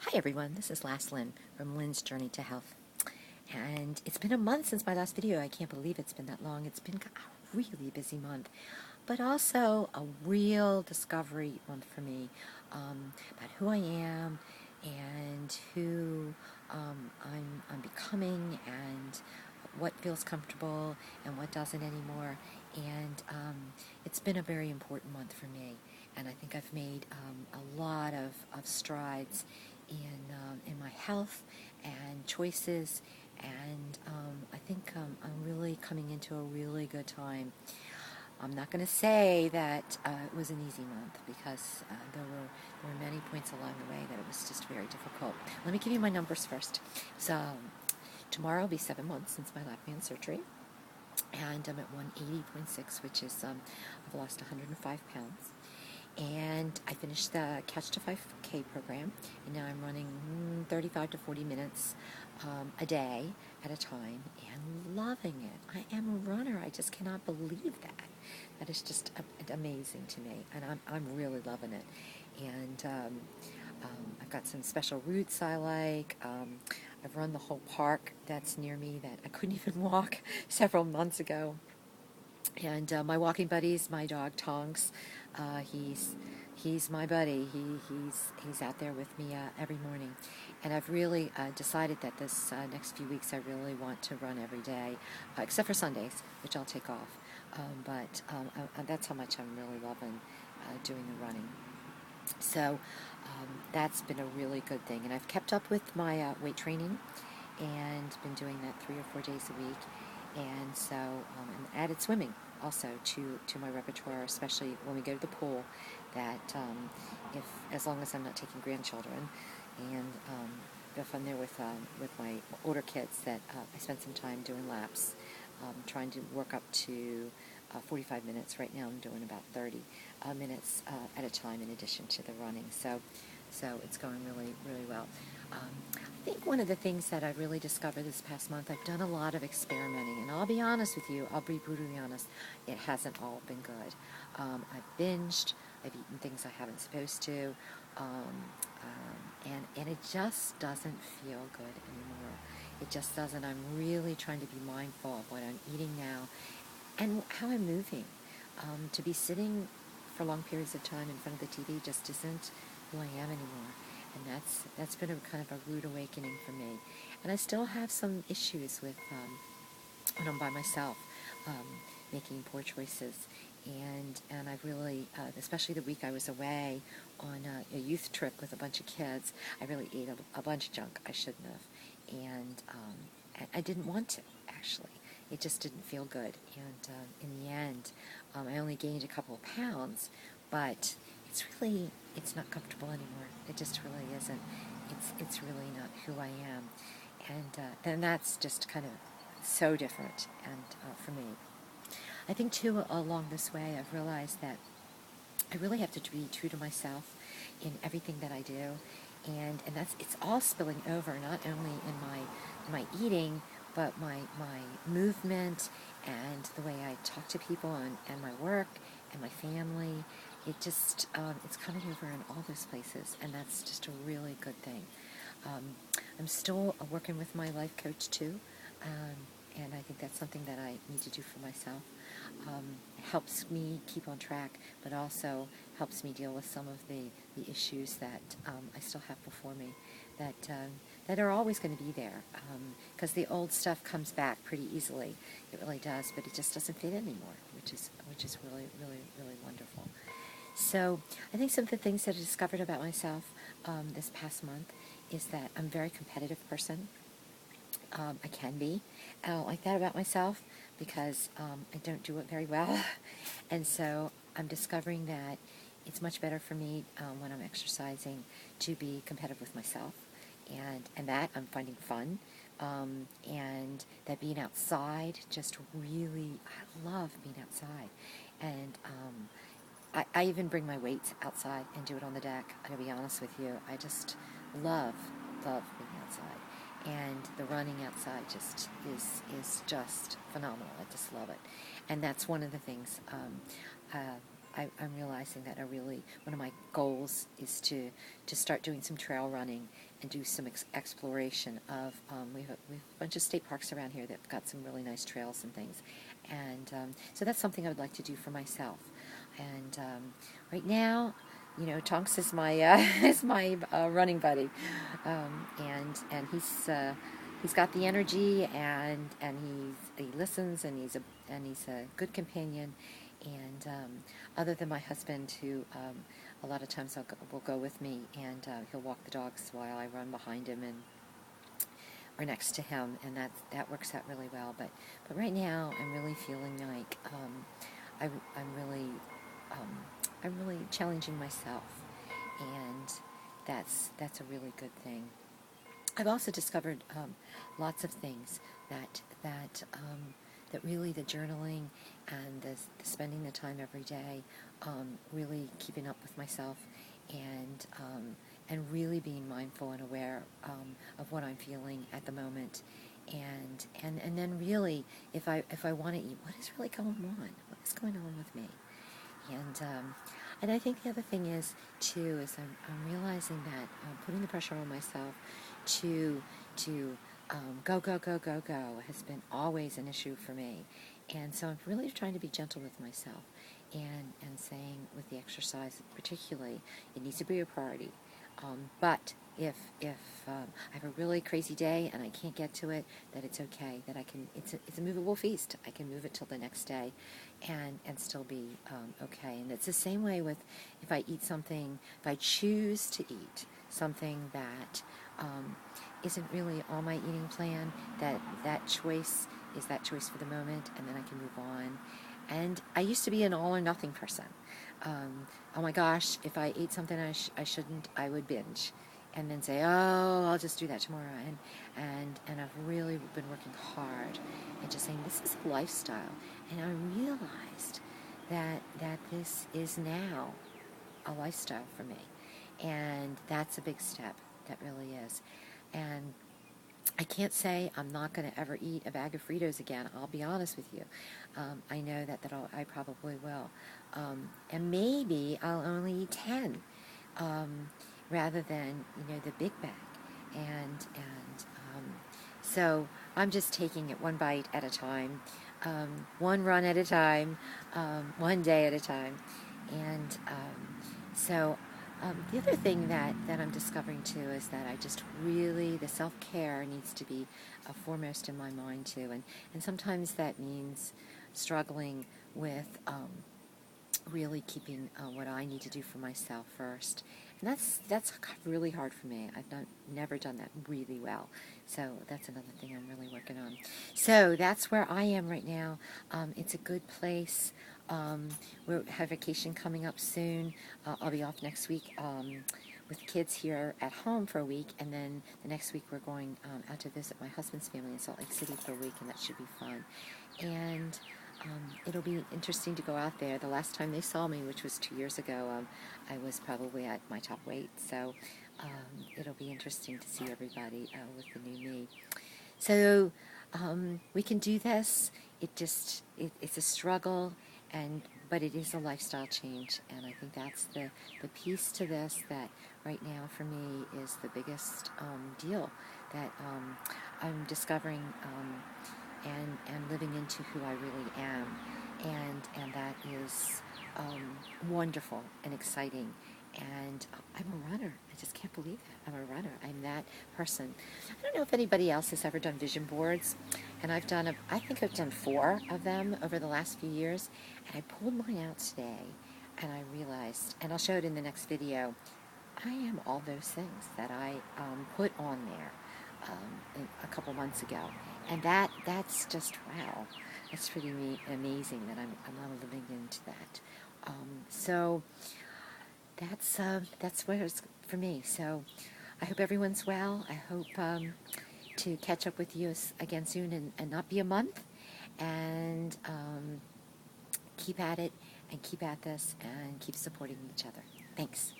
Hi everyone, this is Lynn from Lynn's Journey to Health. And it's been a month since my last video. I can't believe it's been that long. It's been a really busy month, but also a real discovery month for me about who I am and who I'm becoming and what feels comfortable and what doesn't anymore. And it's been a very important month for me. And I think I've made a lot of strides in my health and choices, and I think I'm really coming into a really good time. I'm not going to say that it was an easy month because there were many points along the way that it was just very difficult. Let me give you my numbers first. So tomorrow will be 7 months since my lap band surgery, and I'm at 180.6, which is I've lost 105 pounds. And I finished the Catch to 5K program, and now I'm running 35 to 40 minutes a day at a time, and loving it. I am a runner. I just cannot believe that. That is just amazing to me, and I'm really loving it. And I've got some special routes I like. I've run the whole park that's near me that I couldn't even walk several months ago. And my walking buddies, my dog Tonks, he's my buddy. He's out there with me every morning, and I've really decided that this next few weeks I really want to run every day, except for Sundays, which I'll take off. But that's how much I'm really loving doing the running. So that's been a really good thing, and I've kept up with my weight training and been doing that 3 or 4 days a week. And so and added swimming also to my repertoire, especially when we go to the pool, that if as long as I'm not taking grandchildren, and if I'm there with my older kids, that I spend some time doing laps, trying to work up to 45 minutes. Right now I'm doing about 30 minutes at a time in addition to the running. So it's going really, really well. I think one of the things that I really discovered this past month, I've done a lot of experimenting, and I'll be honest with you, I'll be brutally honest, it hasn't all been good. I've binged, I've eaten things I haven't supposed to, and it just doesn't feel good anymore. It just doesn't. I'm really trying to be mindful of what I'm eating now and how I'm moving. To be sitting for long periods of time in front of the TV just isn't who I am anymore. And that's been a kind of a rude awakening for me. And I still have some issues with when I'm by myself, making poor choices. And I've really, especially the week I was away on a youth trip with a bunch of kids, I really ate a bunch of junk I shouldn't have. And I didn't want to, actually. It just didn't feel good. And in the end, I only gained a couple of pounds, but it's not comfortable anymore. It just really isn't. It's really not who I am. And that's just kind of so different and for me. I think too, along this way, I've realized that I really have to be true to myself in everything that I do, and it's all spilling over not only in my eating, but my movement and the way I talk to people and my work and my family. It just it's coming over in all those places, and that's just a really good thing. I'm still working with my life coach too, and I think that's something that I need to do for myself. It helps me keep on track, but also helps me deal with some of the issues that I still have before me that are always going to be there, because the old stuff comes back pretty easily. It really does, but it just doesn't fit anymore, which is really, really, really wonderful. So I think some of the things that I discovered about myself this past month is that I'm a very competitive person. I can be. I don't like that about myself because I don't do it very well. And so I'm discovering that it's much better for me when I'm exercising to be competitive with myself. And that I'm finding fun. And that being outside just really, I love being outside. And I even bring my weights outside and do it on the deck. I'm going to be honest with you. I just love being outside. And the running outside just is just phenomenal. I just love it. And that's one of the things I'm realizing that one of my goals is to start doing some trail running and do some exploration of, we have a bunch of state parks around here that have got some really nice trails and things. And so that's something I would like to do for myself. And right now, you know, Tonks is my is my running buddy, and he's got the energy, and he listens, and he's a good companion. And other than my husband, who a lot of times will go with me, and he'll walk the dogs while I run behind him and or next to him, and that works out really well. But right now, I'm really feeling like I'm really challenging myself, and that's a really good thing. I've also discovered lots of things that really the journaling and the spending the time every day, really keeping up with myself, and really being mindful and aware of what I'm feeling at the moment, and then really, if I want to eat, what is really going on? What is going on with me? And I think the other thing is too is I'm realizing that putting the pressure on myself to go has been always an issue for me, and so I'm really trying to be gentle with myself, and saying with the exercise particularly, it needs to be a priority. But if I have a really crazy day and I can't get to it, that it's okay, that I can. It's a movable feast. I can move it till the next day, and still be okay. And it's the same way with if I eat something. If I choose to eat something that isn't really on my eating plan, that choice is that choice for the moment, and then I can move on. And I used to be an all or nothing person. Oh my gosh, if I ate something I shouldn't, I would binge, and then say, oh, I'll just do that tomorrow. And I've really been working hard and just saying, this is a lifestyle. And I realized that this is now a lifestyle for me. And that's a big step. That really is. And I can't say I'm not going to ever eat a bag of Fritos again. I'll be honest with you. I know that I probably will. And maybe I'll only eat 10 rather than, the big bag. And so I'm just taking it one bite at a time, one run at a time, one day at a time. And so the other thing that I'm discovering too is that I just really, the self-care needs to be foremost in my mind too. And sometimes that means struggling with really keeping what I need to do for myself first. And that's really hard for me. I've never done that really well. So that's another thing I'm really working on. So that's where I am right now. It's a good place. We have vacation coming up soon. I'll be off next week with the kids here at home for a week, and then the next week we're going out to visit my husband's family in Salt Lake City for a week, and that should be fun. And it'll be interesting to go out there. The last time they saw me, which was 2 years ago, I was probably at my top weight, so it'll be interesting to see everybody with the new me. So we can do this. It's a struggle, but it is a lifestyle change, and I think that's the piece to this that right now for me is the biggest deal that I'm discovering and living into who I really am, and that is wonderful and exciting. And I'm a runner. I just can't believe it. I'm a runner. I'm that person. I don't know if anybody else has ever done vision boards, and I think I've done 4 of them over the last few years, and I pulled mine out today, and I realized, and I'll show it in the next video, I am all those things that I put on there a couple months ago, and that's just, wow, that's pretty amazing that I'm living into that. So that's where it's for me. So I hope everyone's well. I hope to catch up with you again soon, and not be a month, and keep at it and keep at this and keep supporting each other. Thanks.